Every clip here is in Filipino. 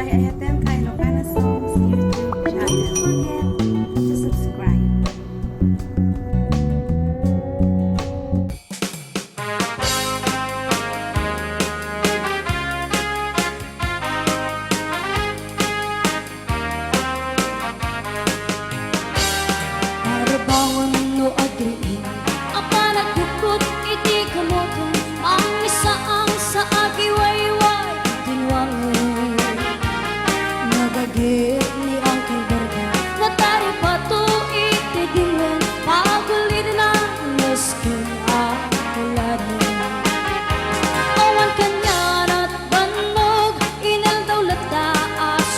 by ATMK Ilocana Songs YouTube channel. Don't forget to subscribe. Arabangan no agriin apa nagkukot iti kamoton ang isaang sa agiwayway tinwangan nagagit ni Uncle Berga natari pato iti dingan pagulid na meskin akalarin awan kanyan at banog inal daw lata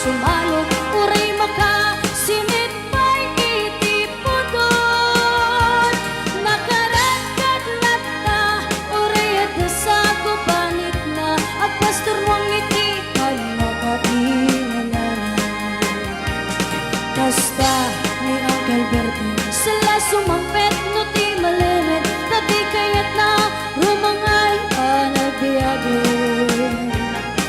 sumalog uray maka sinit may iti pudot nakaragkat lata uray at sa kubanit na at pastor mong iti kanakainan kasta ni Uncle Bertie sila sumampet no ti malilit dati kayat na rumangay panagbiagin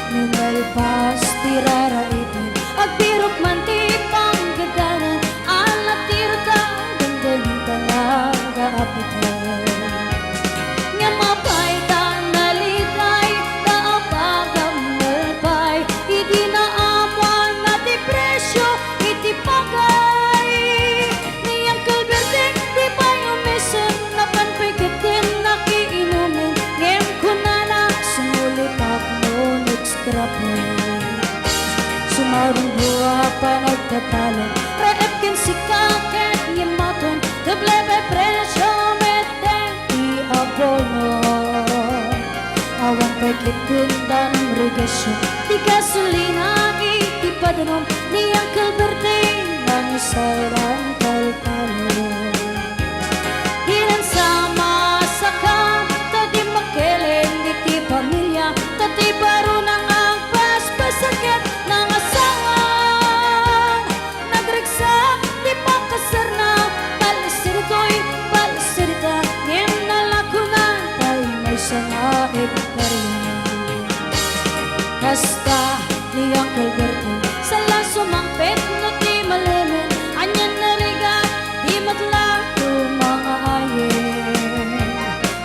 minalpas ti raraitin agtirok man ti panggadanan alat tirka gandang talaga apitan nga mapay ta nalitay ta apagamalpay idi na amuan na ti presyo iti pagay ni Uncle Bertie di pa umisen na panpigitin nakiinumin ngem kunana sumulit ako nag-scrapin sumarong buwa pa nagtatalon reepkin si kaket ngimaton doblebe presyo meten ti abono awan pagitin dan regasyon ti gasolina iti padanon ni Uncle Bertie nang saran taltalon dinan sama saka tadi makeleng iti pamilya tati baro nang agpas pasakit ng asawan nagriksak di pakasar na palisirito'y palisirita ngem nalakunan tay may sangaig karya kasta ni Uncle Bertie sala sumangpet no ti malimin anyan narigat di matlato mga ayen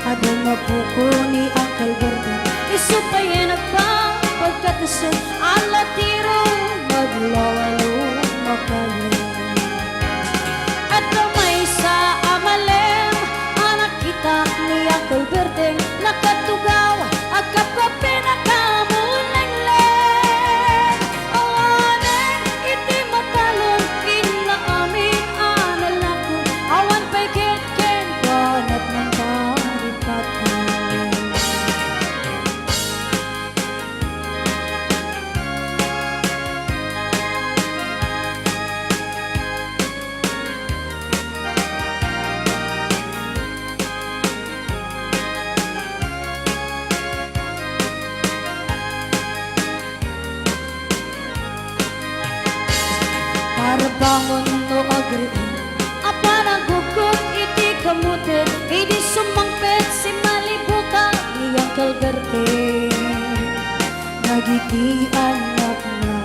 adong mapuko ni Uncle Bertie isupayin nagpapagkatasin ala tiro maglawalo makayin at may sa amalem anak kita ni Uncle Bertie nakatugaw at kapape nakamunenglen awanen iti matalon inaaming analako awan pa'y kitken banat ng taripatan para bangon no agriin apa nagukot iti kamutin idi sumangpet si malibuka ni Uncle Bertie nagiti anak na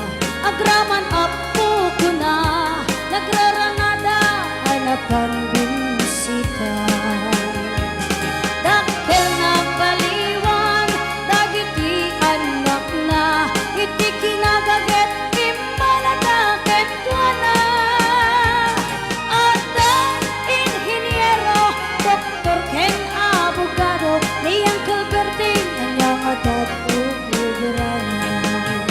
agraman apo ko na nagraranada anapan binsita dakkel na baliwan dagiti anak na iti kinagaget imanadaket ko na at ang inhinyero doktor ken abogado ni Uncle Bertie anyang adat ubiranan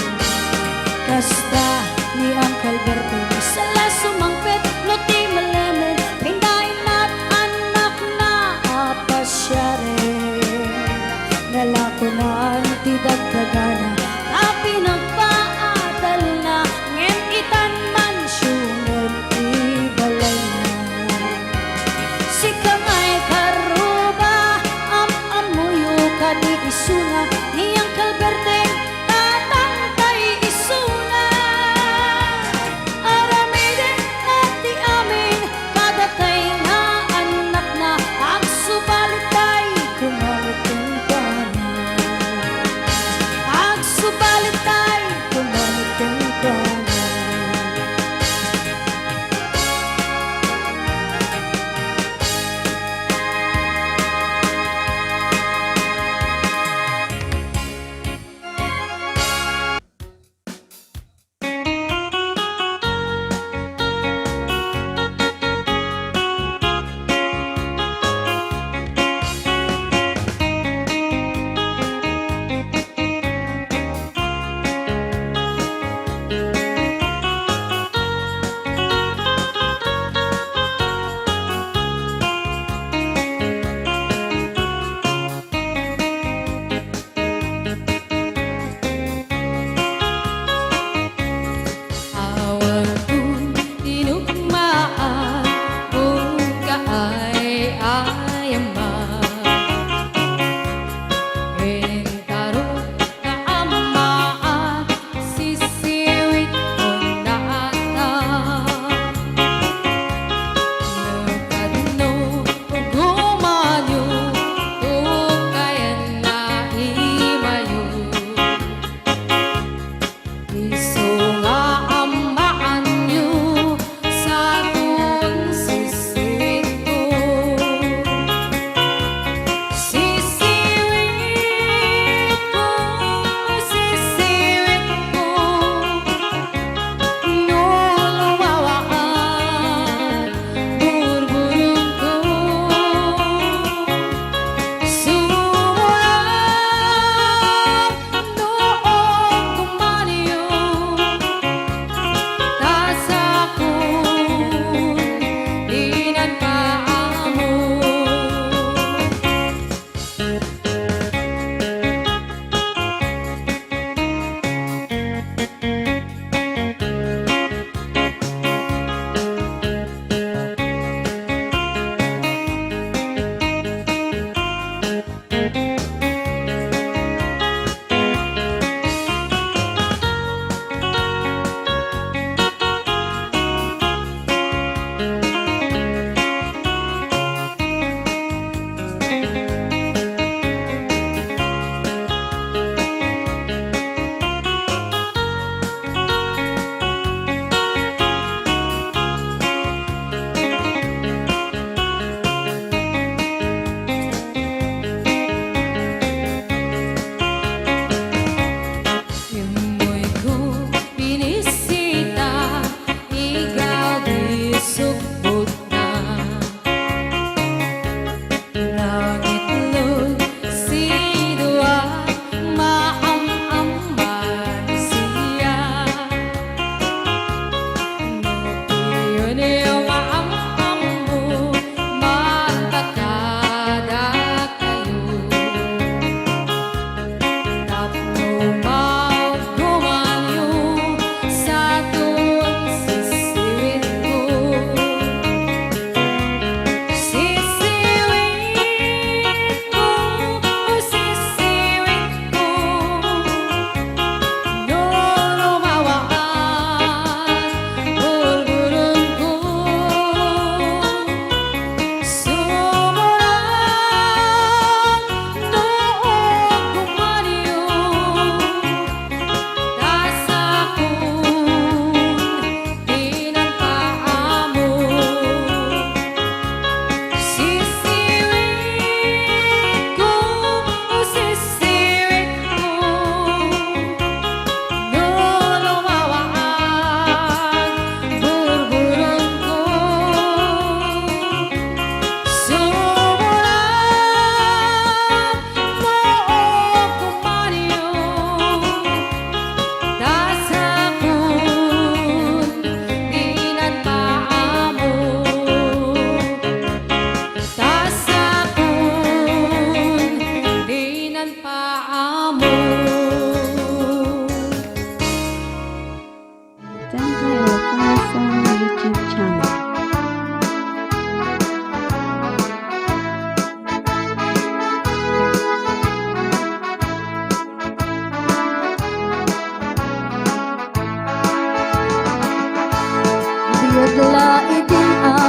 kasta ni Uncle Bertie sala sumangpet no ti malaman pindain at anak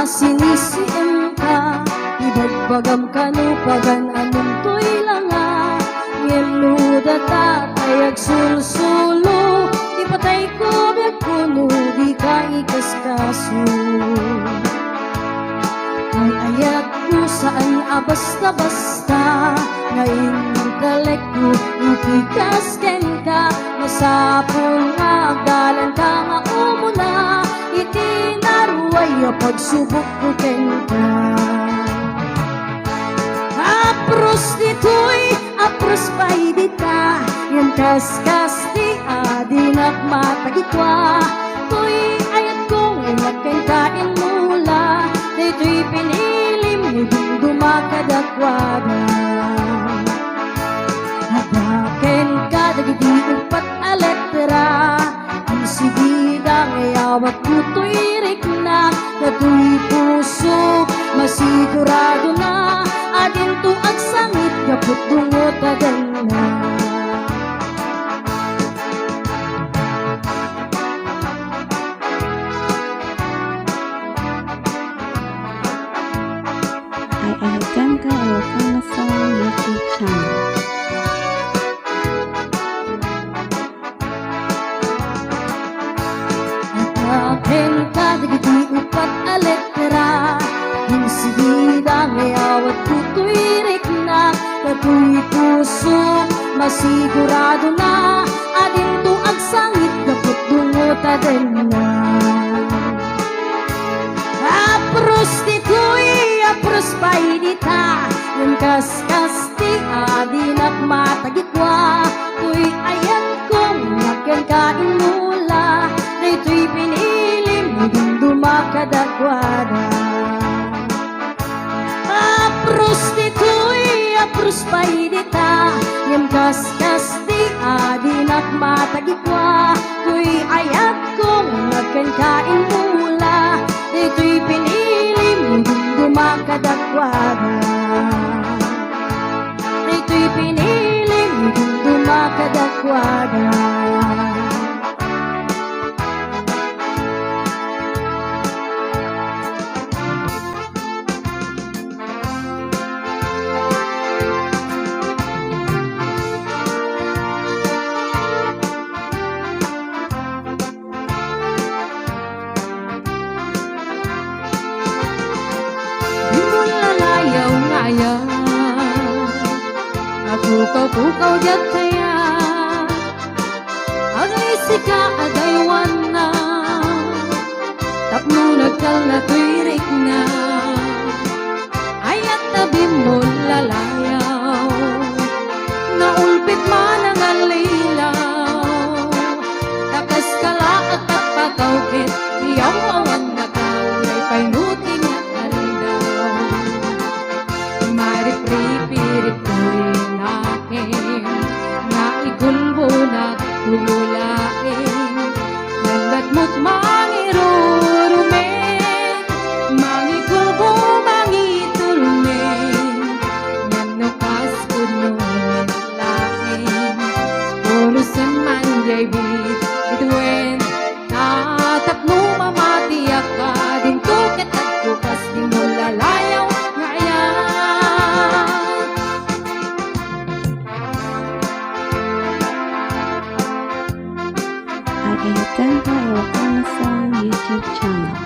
sinisiam ka, ibagbagam kanupagan anong to'y langa. Ngeluda tatay agsulsulo, ipatay ko biag puno, di ka ikaskaso. Ang ayat ko saan basta-basta, nga intelek ko ikikasken ka, masapong agalan ka nga umuna, itinaruay pagsubok ko ken ka. Apros dito'y apros pa'y dita, yan kas-kasti adinak matagitwa, to'y ayat kong inagken kain mula, dito'y pinilim ni dumakadakwada. Hadaken ka dagiti upat aletra, ang sigida ngayawat kuto'y rikna, kato'y puso masigurado na, adin to agsangit kaput dungot adan na. Ay dyan ka Ilocana Song YouTube channel. Hadaken ka dagiti upat aletra, ang sigida ngayawat kuto'y rikna, kato'y puso masigurado na, adin to agsangit kaput dungot adan na. Apros dito'y apros pa'y dita, yung kas-kasti adinak matagitwa, to'y ayan kong nagkan kain mula, dito'y pinilim higing dumakadakwada. Apros dito'y apros pa'y dita, yung kas-kasti adinak matagitwa, to'y ayan kong nagkan kain mula, dito'y pinilim higing dumakadakwada. Dito'y pinilim higing dumakadakwada. Lalayaw-ngaya, napukaw-pukaw dyan kaya, agay sika agay wana, tapno nagkal na tuwirik na, ayat tabi mo lalayaw, naulpit man ang alilaw, takas kalaak at pagkawkit, iyaw awan na kaw, ay painuting at alidaw. Maripri-pirip ko'y nakin, na ikulbo na tululain, nandat mo't mangirurumen, mangikulbo mangitulmen, nanukas kununin lain, pulusan man jay bit, bituin, tatap mo mamatiyak ka, din tukit at bukas di mo lalayaw ngayon. Ay dyan ka Ilocana Song YouTube channel.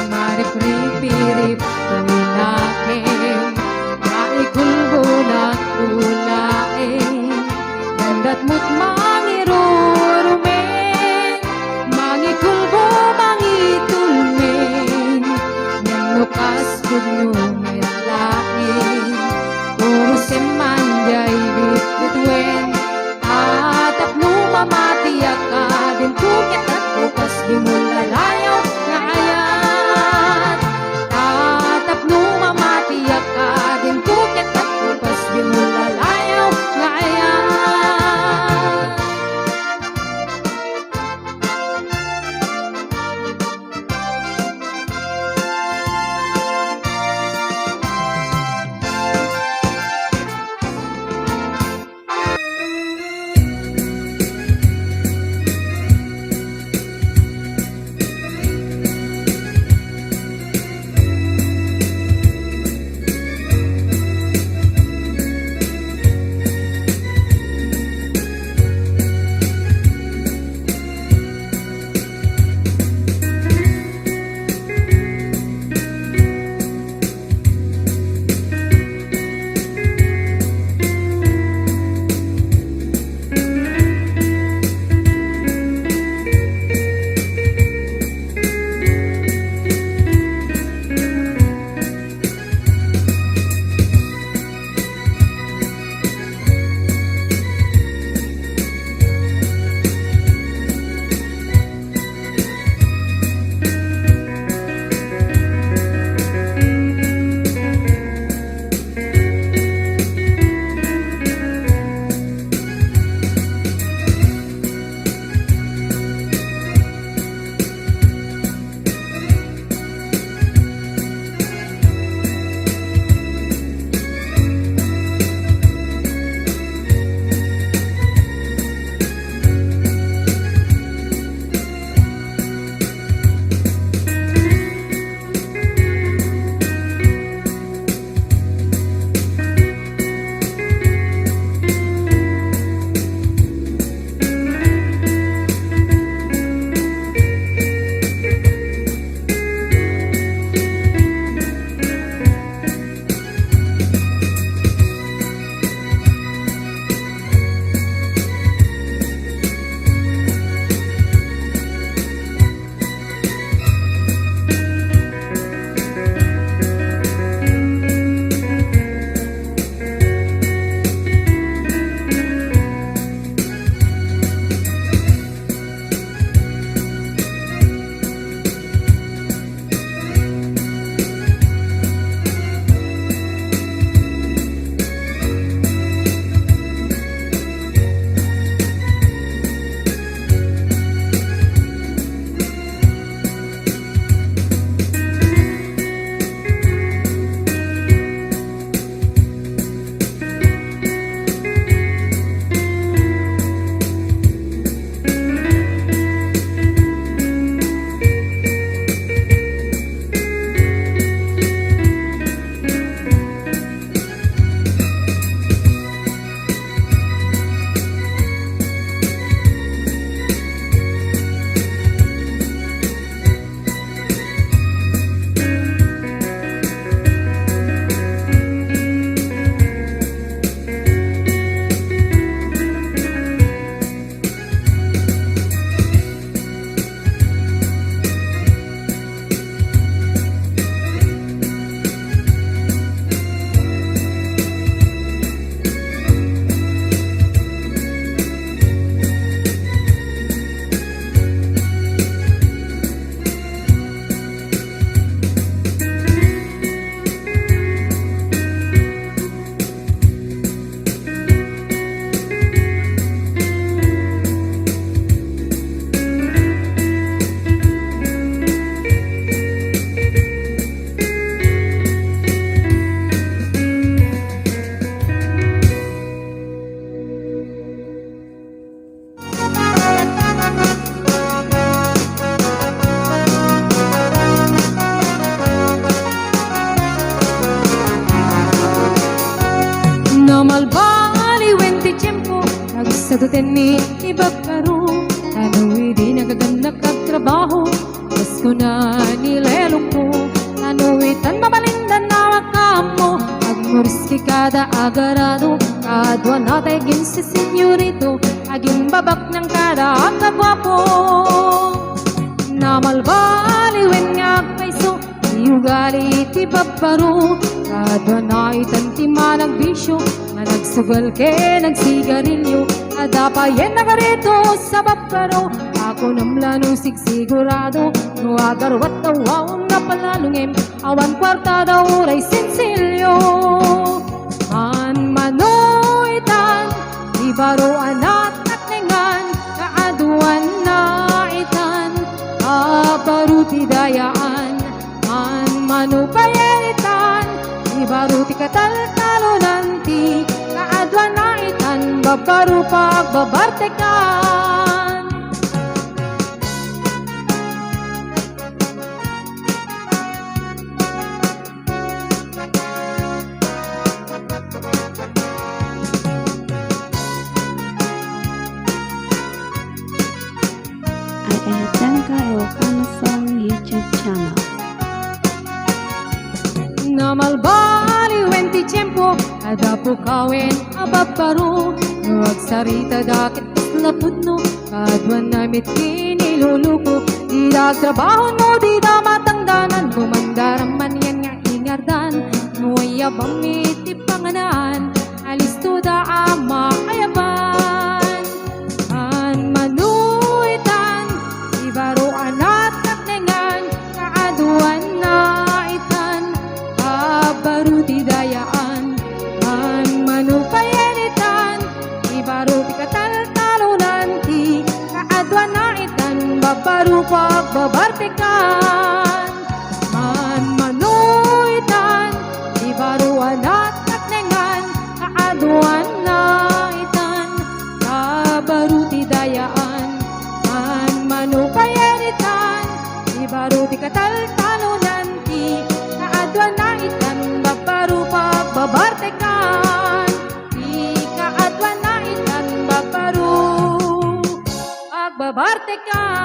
Maripri-pirip ko'y nakin, na ikulbo na tulain, sa duten ni ibagkaro Tano'y di nagaganap kagtrabaho Pasko na nilelong ko Tano'y tan mabalindan na wakamo Agmuriski kada agarado Kadwa na taygin si senyorito Aging babak ng kada kagwapo Namalbaliwen nga kayso Iugali ti babaro Kadwa na itantima nagbisyo Nga nagsugal ke nagsigarilyo Ada pa yan nagarito sa babaro Ako namlano sigsigurado No agarwat tawawang na palalungim Awan kwarta daw ray sensilyo Man manoitan Ibaro anak at nengan Kaaduan na itan Kabaruti dayaan Man manupayeritan Ibaruti katal-talo nanti Kaadwan na itan Babaru pagbabartekan Ayatangka Ilocano Song YouTube channel. Namalbaliwen ti tiyempo Ada po kawin ababaro Huwag sarita dakit lapod no Kadwan namit kiniluluko Di trabaho no di da matangdanan Kumandaraman yan nga ingardan Nuayabang iti panganaan Alis to da ama ayaban An manuitan Ibaro anak at nengan Kaaduan na itan Kabaruti dayaan Man manupayenitan Ibaruti katal-talo nanti Kaadwan na itan Babaru pagbabartekan Man manuitan Ibaro anak at nengan Kaaduan na itan Kabaruti dayaan Man manupayenitan Ibaruti katal-talo nanti Kaadwan na itan Babaru pagbabartekan Di kaadwan na itan Babaru pagbabartekan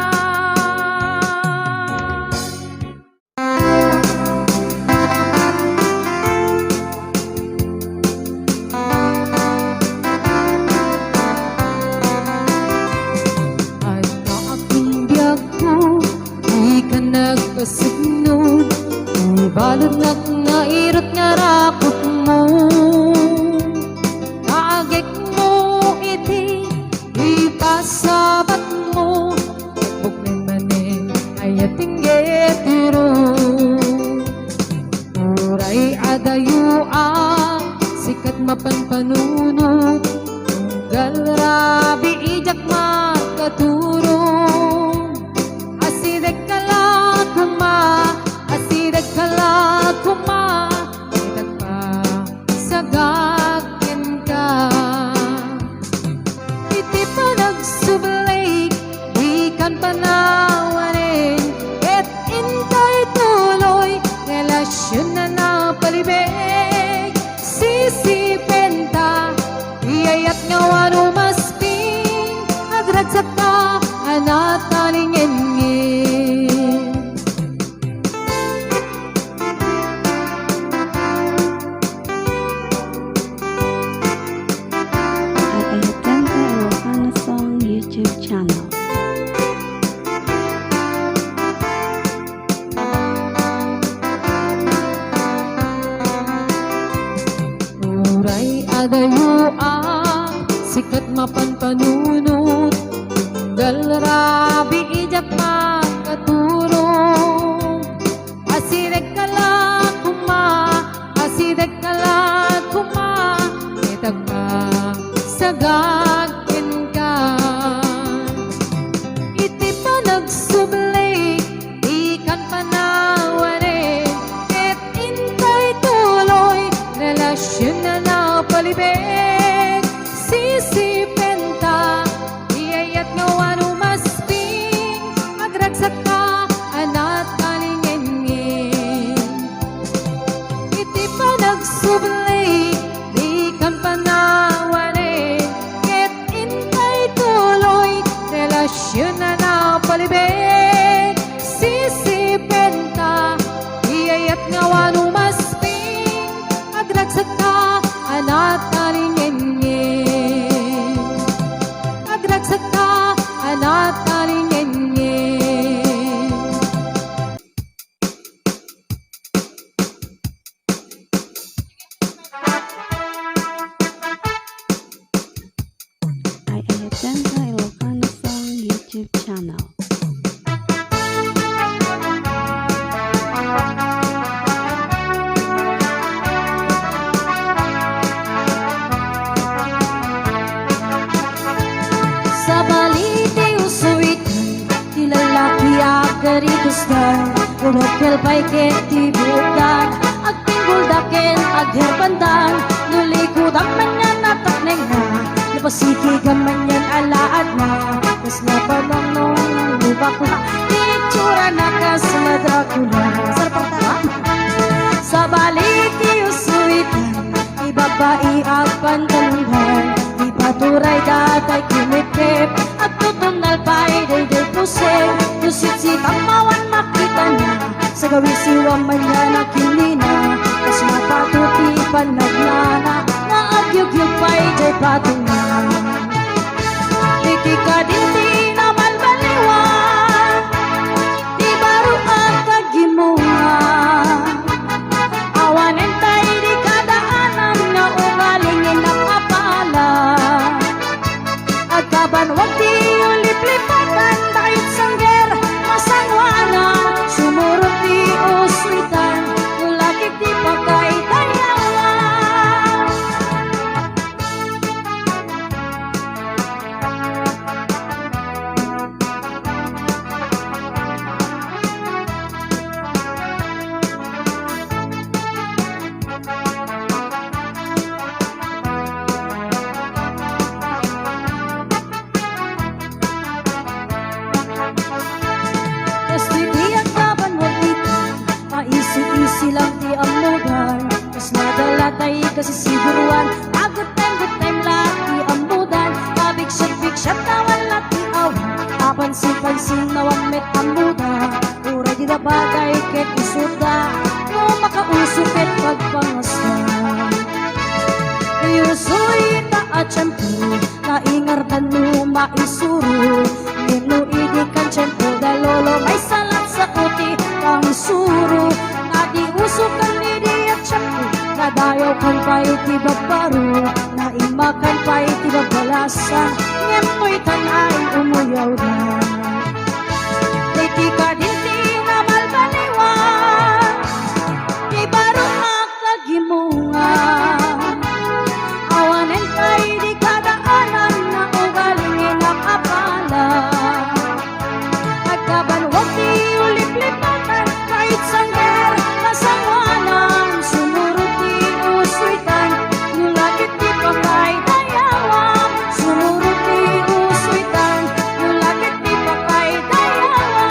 At aking biyag ko Di ka nagpasignod Di balod na nairot nga rakot mo Naagik mo iti Ipasabat mo Buknin manin ay ating getiro Uray adayo sikat mapanpanuno Tunggal rabi ijak makaturo Asidek kala kuma Itak pa sagakin ka Iti pa nagsubalik Ikan panawanin Et intay tuloy Relasyon na napalibig Sisipenta Iyayat nga wano masping Agragsak ka Anatalingin Ayatangka Ilocano Song YouTube channel. Uray adayo sikat mapanpanunot Tunggal rabi ijak makaturo Asidek kala kuma Itag pa sagakin ka Iti pa nagsublik Ikan panawanin Et intay tuloy Relasyon na napalibig Sisipenta Iyayat nga wano masping Agragsak ka Anat kalingin Iti pa nagsublik Di kan panawanin Et intay Kulokil pa'y ketibutan Agpinggol dakin agherbandan Nulikod ang manyan natakneng na Napasikigan manyan alaad na Kas napanong nung lubak na Itsura na kas na Dracula Sarapang tama Sa balik iusuitan Ibabai ang pantalungan Ipaturay datay kumikip At tutunal pa'y day pusing Lusitsit ang mawan makita niya Sa gawisiwang man niya na kilina Kas mapatutipan naglana Na agyugyug pa'y day patungan Ikika din di naman baliwan Di baro ang kagimungan Awanin tayo di kadaanan na ugalingin ang apala At kabanwag di ulip-lipatan Bakit sangger masangwanan Sumurot di uswitan Ulakit di pagkaitayawan Kas di ang kabanwag dito Maisi-isi lang di ang mudan Kas nadala tayo kasi siguruan Good time laki ang mudan Pabigsyat na wala ti awan Papansin-pansin na wamit ang mudan Uray di na bagay ket isuda No makausok ket pagpangasdan Yusoy ta at tiyempo Naingardan mo maisuro Nino idikan tiyempo Dalolo may salat sa kuti Pang suro Nadiusukan ni di at tiyempo Nadayaw kan pa iti bagbaro Naimakan pa iti bagbalasan Ngempo'y tanay umuyaw na Iti ka din di na malbaliwan Di baro akagimungan Awanin kay di kadaanan na ugalingin ang apala Agkabanwag di ulip-lipatan kahit sangger masangwanan Sumurot di uswitan nulakit di pagkaitayawan Sumurot di uswitan nulakit di pagkaitayawan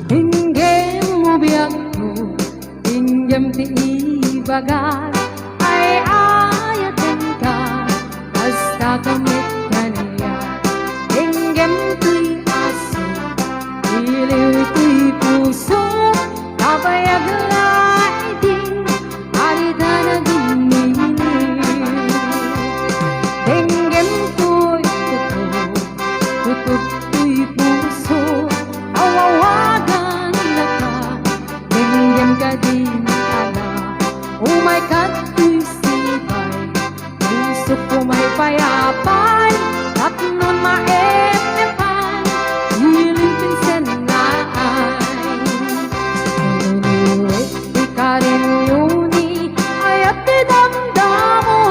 Hinggem mo biyak mo, hinggem ti ibagat Ay ayatin ka, basta kamit ka niya Hinggem ti aso, iliw ti puso Kabayag laidin, alita na dininin Hinggem to'y tutup to'y puso Awawagan na ka, hinggem ka din ala Umay ka to'y sibay, puso ko may payapay At nun maep-epan, hiling pinsan na ay Inulit di ka rin yuni, ay at idamdamo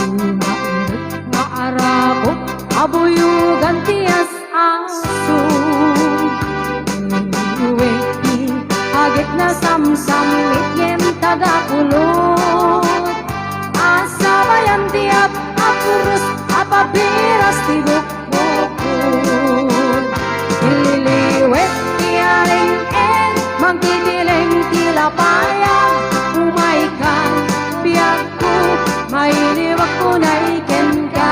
Umainit nga arako, abuyugan tiyas aso Inuweki, agit na samsamit yem tagakulot Asa bayan tiap apurus, apapiras ti bukbukun Ililiwet tiyaring en, magtitileng tilapayang Umaikan, biyak ko, mainiwak ko na iken ka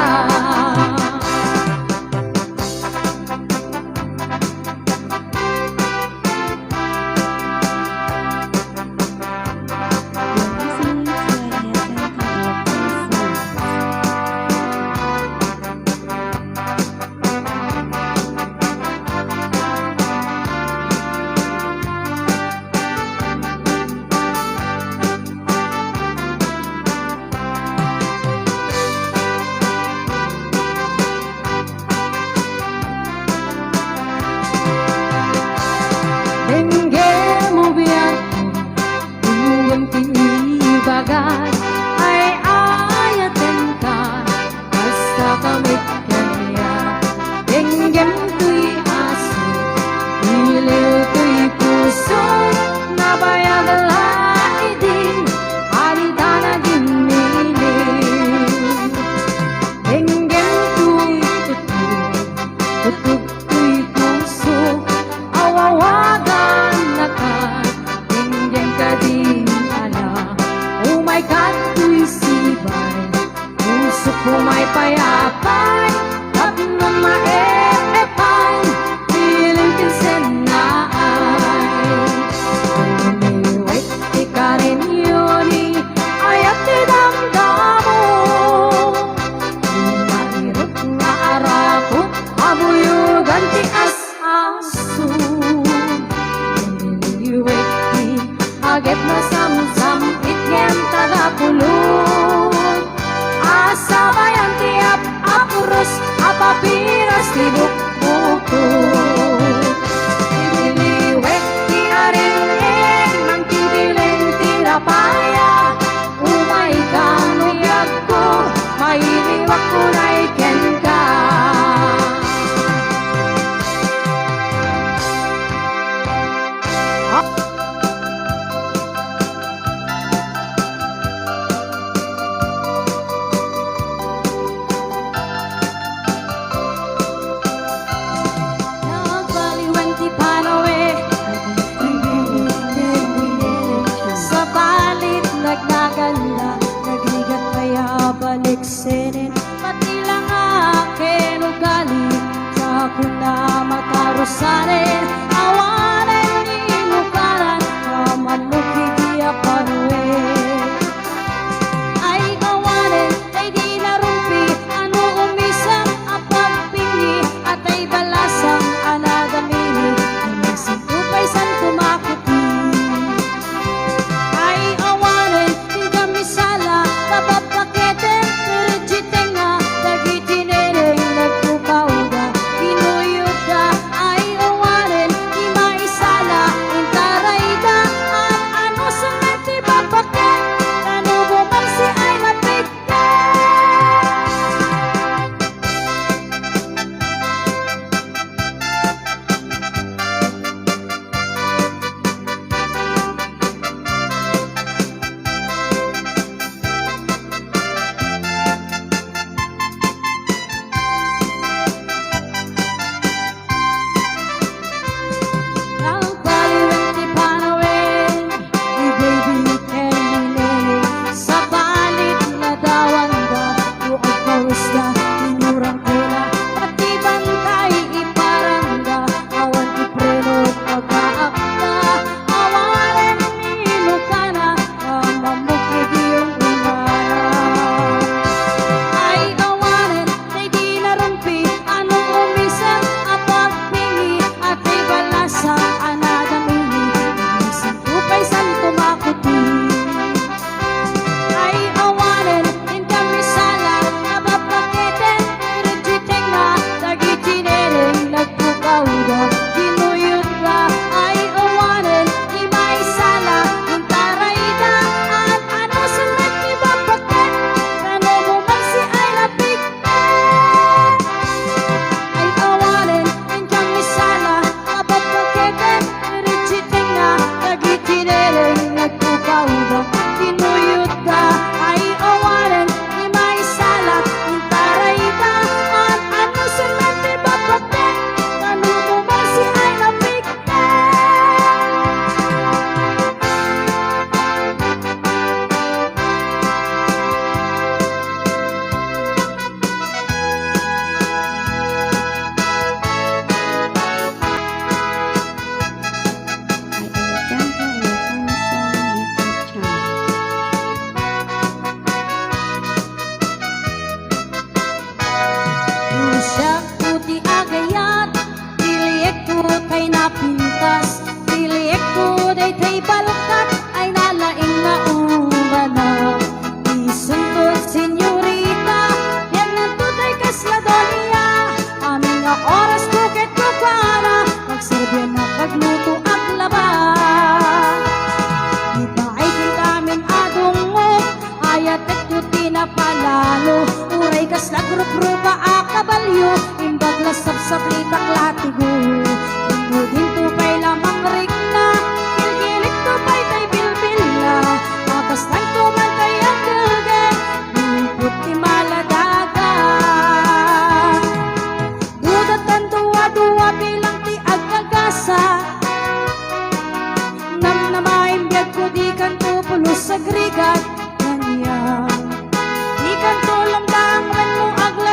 payapay tapno maeepan piling kinsenay Anyway, ikarin yuni ayat tidamdamo Mahirap nga arako abuyugan ti as-aso Anyway, agep na samsam itgen tagapulot Asabayan ti apurus apapiras ti bukbukot Iniliwek ti aringin ng tibiling tirapaya Umay kanuyag ko mainiwak ko na iken ka Nagbaliwan ti panawe Sa balit nagnaganda Nagligat kaya balik sinin Pati lang akin ugali Sa kuna matarusanin Awanan ni mukaran Kamanukhi di panawe Ay awanan ay di narumpi Ano umisang apagpingi At ay balasang anagamini Umisang tupay san tumakuti Ay awanan di kamisala Kapapakete Terjitenga Dagitinering nagpupauda Pinuyuda Ay awanan di maisala Intarayda At ano sa nanti babaket Ano bumang si ay mapigket Ang paliwan ti panawin Di baby kenilin Sa balit na dawanda Tuag pawis na Tinurang kila Pati bantay iparanda Awan ipreno pagkaakta Awalan nilo ka na Mamamukhi di yung umana Ay awanan ay di narumpi Anong umisang apagpingi At ay balasa anadamini Umisang tupay san tumakuti Ay awanan in kamisala Napapaketen Rejiteng na Dagitinering nagpukauda Kinuyot ka Ay awanan di maisala Intarayda At ano sa nagtibapaket Ano mo man si ay napigpet Ay awanan in kamisala Kapapaketen Rejiteng na Dagitinering nagpukauda Kinuyot ka Ay awanan di maisala Intarayda At ano sa nagtibapaket Ano mo man si ay napigpet Ay Elton Kayokan sa YouTube channel. Usyak ko ti agayat Tiliek ko kay napintas Tiliek ko day tay balkat Ay nalaing na umana Isuntod senyorita Yan nantutay kasladonia Aming nga oras ko ket ko para Magserbe na pagluto at laba Iba ay kintaming adong mo Ayat at kuti na palalo Uray kas lagrup-rupa akabalyo Imbag lasap-sap litak latigo Tumudin tupay lamang rigna Kilkilik tupay tay bilbila Akas lang tumantay ang gilge Lupot ti maladaga Dudatan duwa-duwa bilang ti agkagasa Namnamain biyag ko di kanto pulos sa grigat Kanya Di kanto lamdang ren mo agla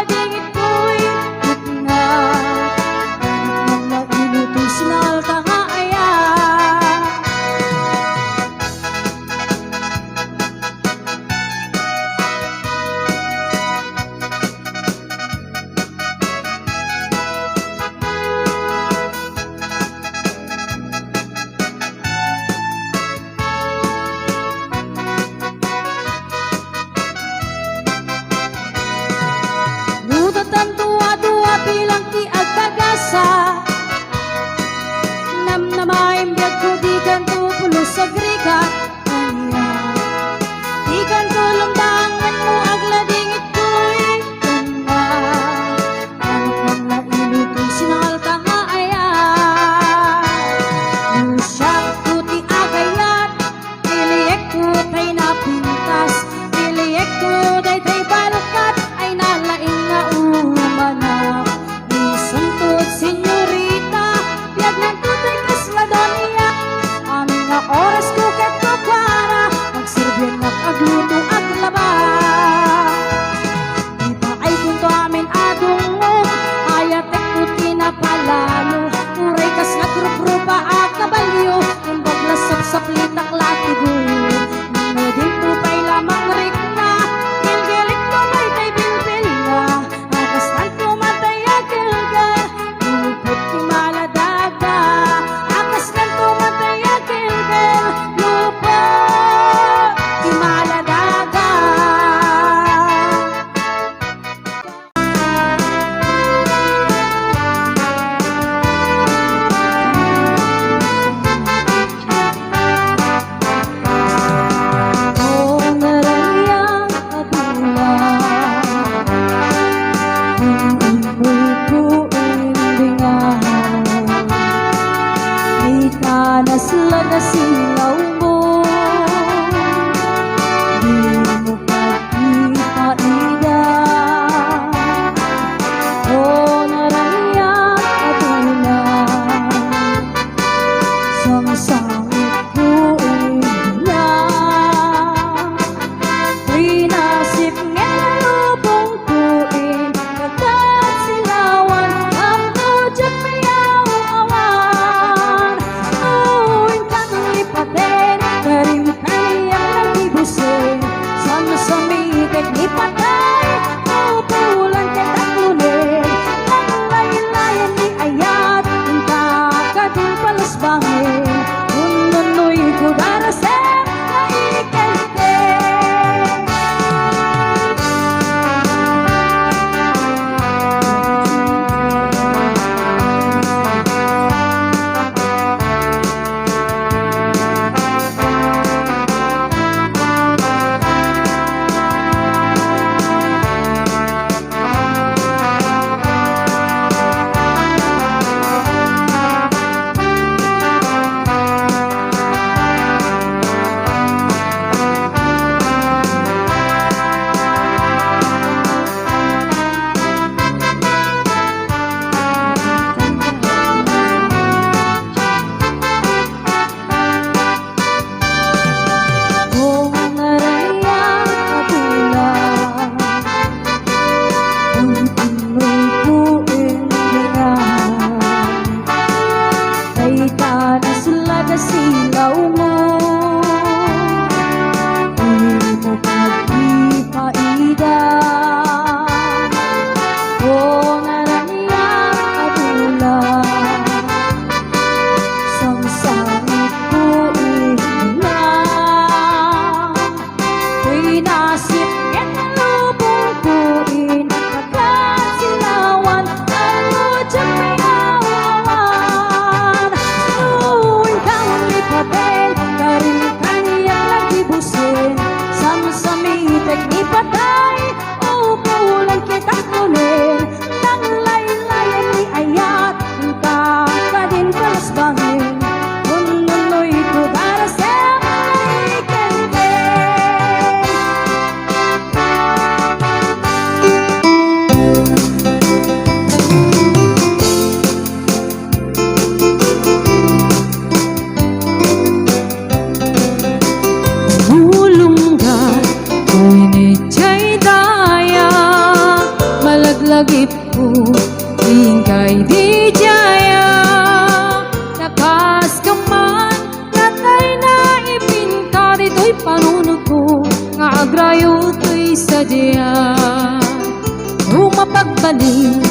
pagbalik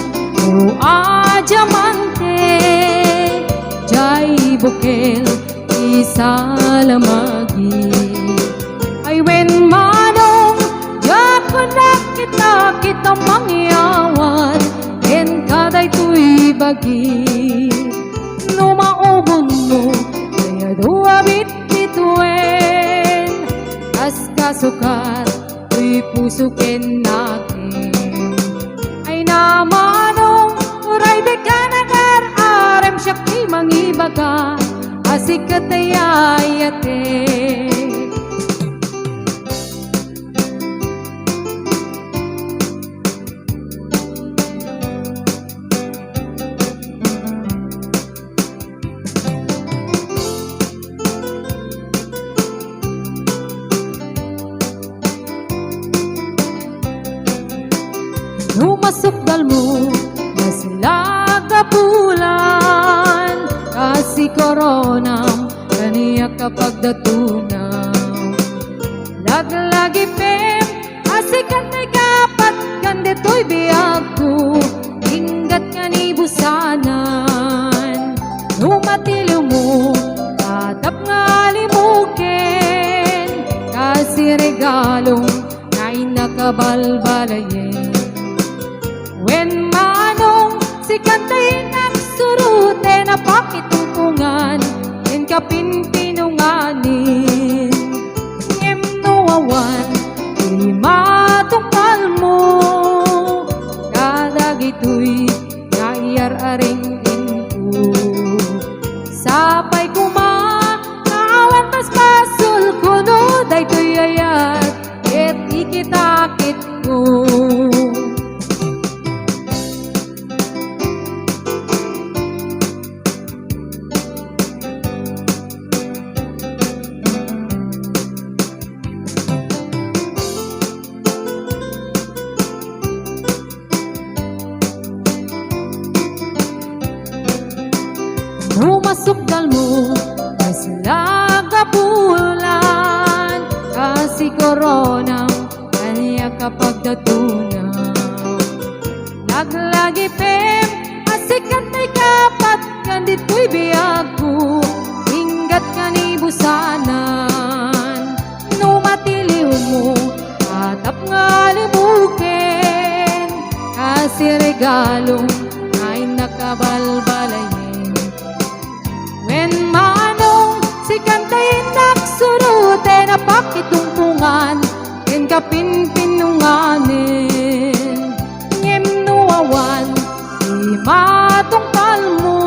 o diamante jay bukel isalamagi ay when manong jako na kita mangyawan en kaday tuy bagi numaubon mo kaya dua bitbituen as kasukat tuy puso ken natin ay namanong uray de kanagar arem syakti mangibaga asikat ayayate Numasukdal mo na sila kapulan kasi koronam kaniya kapag datunaw laglagi pem asikan may kapat kande to'y biyag ko ingat nga ni busanan numatilo mo tatap nga limukin kasi regalong na inakabalbalayin when manong si kantay nagsurute na pakitungkungan in kapinpinunganin ngem nuwawan di matungkal mo kadag ito'y naiyar-aring inko sapay kuma naawan paspasul kuno day to'y ayat et ikitakit ko Numasukdal mo na sila kapulan kasi koronam kaniya kapag datunaw naglagi pem asikat may kapat kandito'y biyag ko ingat ka ni busanan numatiliw mo tatap nga libukin kasi regalong ay nakabalbalayin when manong si kantay nagsurute na pakitungkungan en kapinpinunganin ngem nuwawan di matungkal mo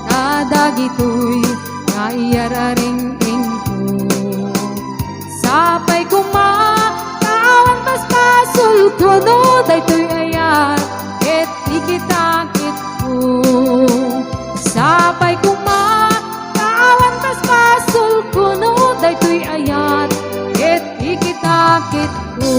kadag ito'y naiyararing inko sapay kuma naawan paspasul kuno daytoy ayat et ikitakit ko sapay kuma naawan paspasul kuno daytoy ayat et ikitakit ko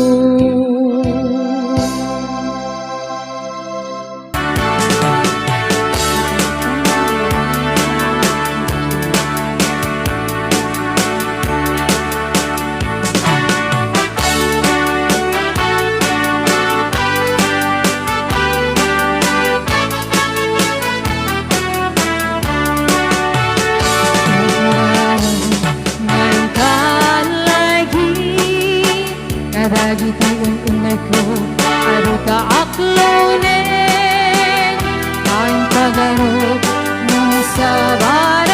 Kadagi tayong unay ko aruta aklonen kain tagarot ng sabay